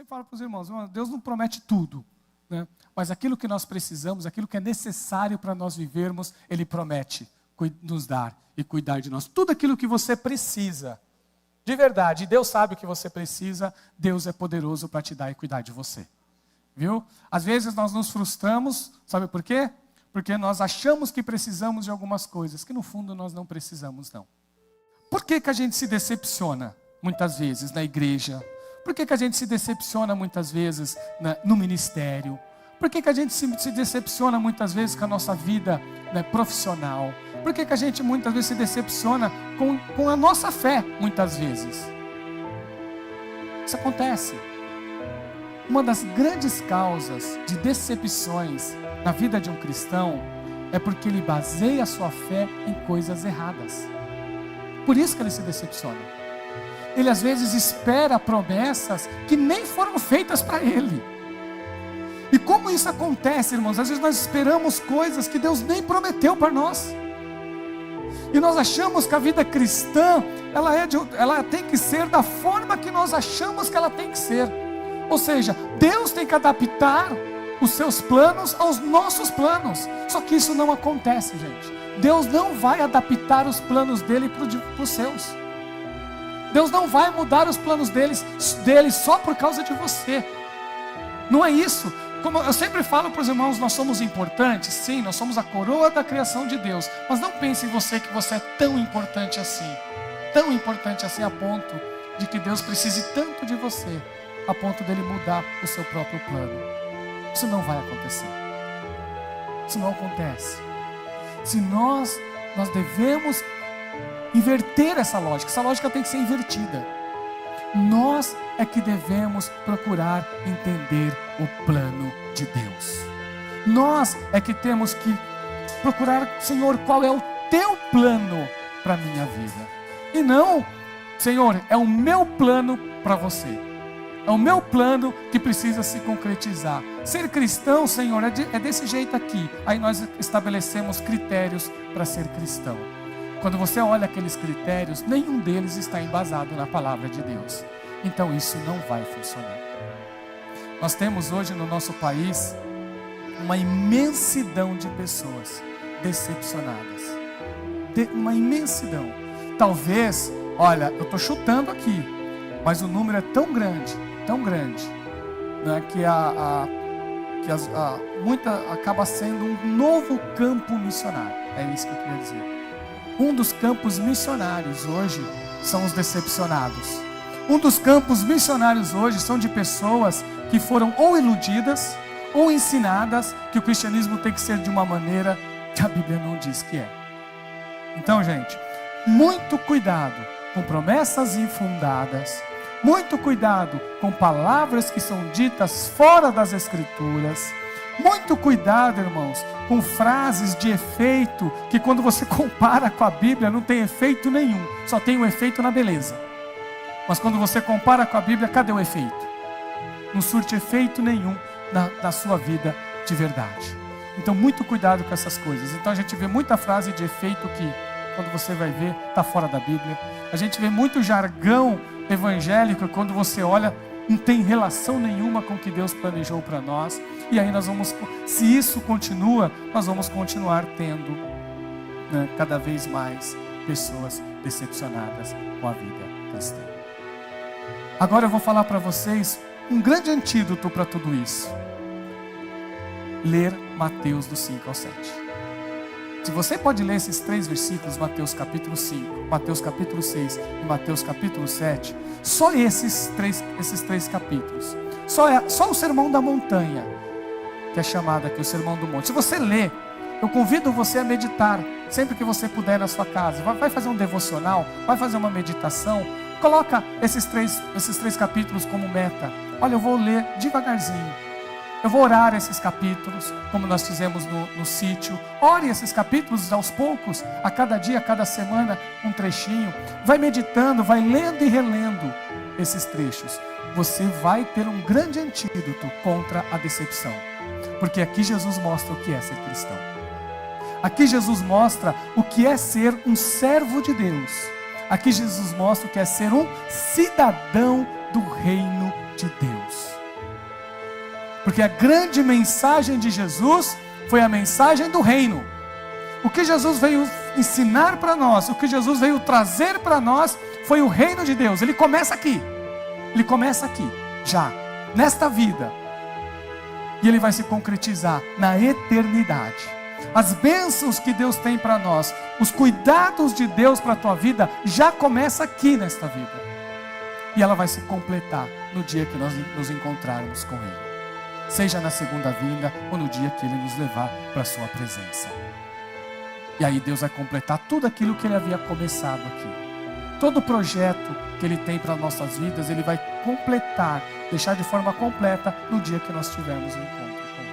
sempre falo para os irmãos, Deus não promete tudo, né? Mas aquilo que nós precisamos, aquilo que é necessário para nós vivermos, Ele promete nos dar e cuidar de nós. Tudo aquilo que você precisa, de verdade, Deus sabe o que você precisa, Deus é poderoso para te dar e cuidar de você. Viu? Às vezes nós nos frustramos, sabe por quê? Porque nós achamos que precisamos de algumas coisas, que no fundo nós não precisamos não. Por que a gente se decepciona muitas vezes na igreja? Por que a gente se decepciona muitas vezes no ministério? Por que a gente se decepciona muitas vezes com a nossa vida, né, profissional? Por que a gente muitas vezes se decepciona com a nossa fé, muitas vezes? Isso acontece. Uma das grandes causas de decepções na vida de um cristão é porque ele baseia a sua fé em coisas erradas. Por isso que ele se decepciona. Ele às vezes espera promessas que nem foram feitas para ele. E como isso acontece, irmãos? Às vezes nós esperamos coisas que Deus nem prometeu para nós. E nós achamos que a vida cristã, ela tem que ser da forma que nós achamos que ela tem que ser. Ou seja, Deus tem que adaptar os seus planos aos nossos planos. Só que isso não acontece, gente. Deus não vai adaptar os planos dele para os seus. Deus não vai mudar os planos dele só por causa de você. Não é isso. Como eu sempre falo para os irmãos, nós somos importantes. Sim, nós somos a coroa da criação de Deus. Mas não pense em você que você é tão importante assim. Tão importante assim a ponto de que Deus precise tanto de você, a ponto dele mudar o seu próprio plano. Isso não vai acontecer. Isso não acontece. Se nós devemos inverter essa lógica tem que ser invertida. Nós é que devemos procurar entender o plano de Deus. Nós é que temos que procurar, Senhor, qual é o teu plano para a minha vida. E não, Senhor, é o meu plano para você. É o meu plano que precisa se concretizar. Ser cristão, Senhor, é desse jeito aqui. Aí nós estabelecemos critérios para ser cristão. Quando você olha aqueles critérios, nenhum deles está embasado na palavra de Deus. Então isso não vai funcionar. Nós temos hoje no nosso país uma imensidão de pessoas decepcionadas. Uma imensidão. Talvez, olha, eu estou chutando aqui, mas o número é tão grande, né, que acaba sendo um novo campo missionário. É isso que eu queria dizer. Um dos campos missionários hoje são os decepcionados. Um dos campos missionários hoje são de pessoas que foram ou iludidas ou ensinadas que o cristianismo tem que ser de uma maneira que a Bíblia não diz que é. Então, gente, muito cuidado com promessas infundadas, muito cuidado com palavras que são ditas fora das Escrituras. Muito cuidado, irmãos, com frases de efeito que quando você compara com a Bíblia não tem efeito nenhum, só tem um efeito na beleza. Mas quando você compara com a Bíblia, cadê o efeito? Não surte efeito nenhum na sua vida de verdade. Então muito cuidado com essas coisas. Então a gente vê muita frase de efeito que quando você vai ver, está fora da Bíblia. A gente vê muito jargão evangélico quando você olha, não tem relação nenhuma com o que Deus planejou para nós. E aí se isso continua, nós vamos continuar tendo, né, cada vez mais pessoas decepcionadas com a vida cristã. Agora eu vou falar para vocês um grande antídoto para tudo isso. Ler Mateus do 5 ao 7. Se você pode ler esses 3 versículos, Mateus capítulo 5, Mateus capítulo 6 e Mateus capítulo 7, só esses três capítulos, só o Sermão da Montanha, que é chamado aqui o Sermão do Monte. Se você ler, eu convido você a meditar, sempre que você puder na sua casa. Vai fazer um devocional, vai fazer uma meditação, coloca esses três capítulos como meta. Olha, eu vou ler devagarzinho. Eu vou orar esses capítulos, como nós fizemos no sítio. Ore esses capítulos aos poucos, a cada dia, a cada semana, um trechinho. Vai meditando, vai lendo e relendo esses trechos. Você vai ter um grande antídoto contra a decepção. Porque aqui Jesus mostra o que é ser cristão. Aqui Jesus mostra o que é ser um servo de Deus. Aqui Jesus mostra o que é ser um cidadão do reino de Deus. Porque a grande mensagem de Jesus foi a mensagem do reino. O que Jesus veio ensinar para nós, o que Jesus veio trazer para nós, foi o reino de Deus. Ele começa aqui. Ele começa aqui, já, nesta vida. E ele vai se concretizar na eternidade. As bênçãos que Deus tem para nós, os cuidados de Deus para a tua vida, já começa aqui nesta vida. E ela vai se completar no dia que nós nos encontrarmos com Ele. Seja na segunda vinda ou no dia que Ele nos levar para a sua presença. E aí Deus vai completar tudo aquilo que Ele havia começado aqui. Todo o projeto que Ele tem para nossas vidas, Ele vai completar, deixar de forma completa no dia que nós tivermos um encontro com Ele.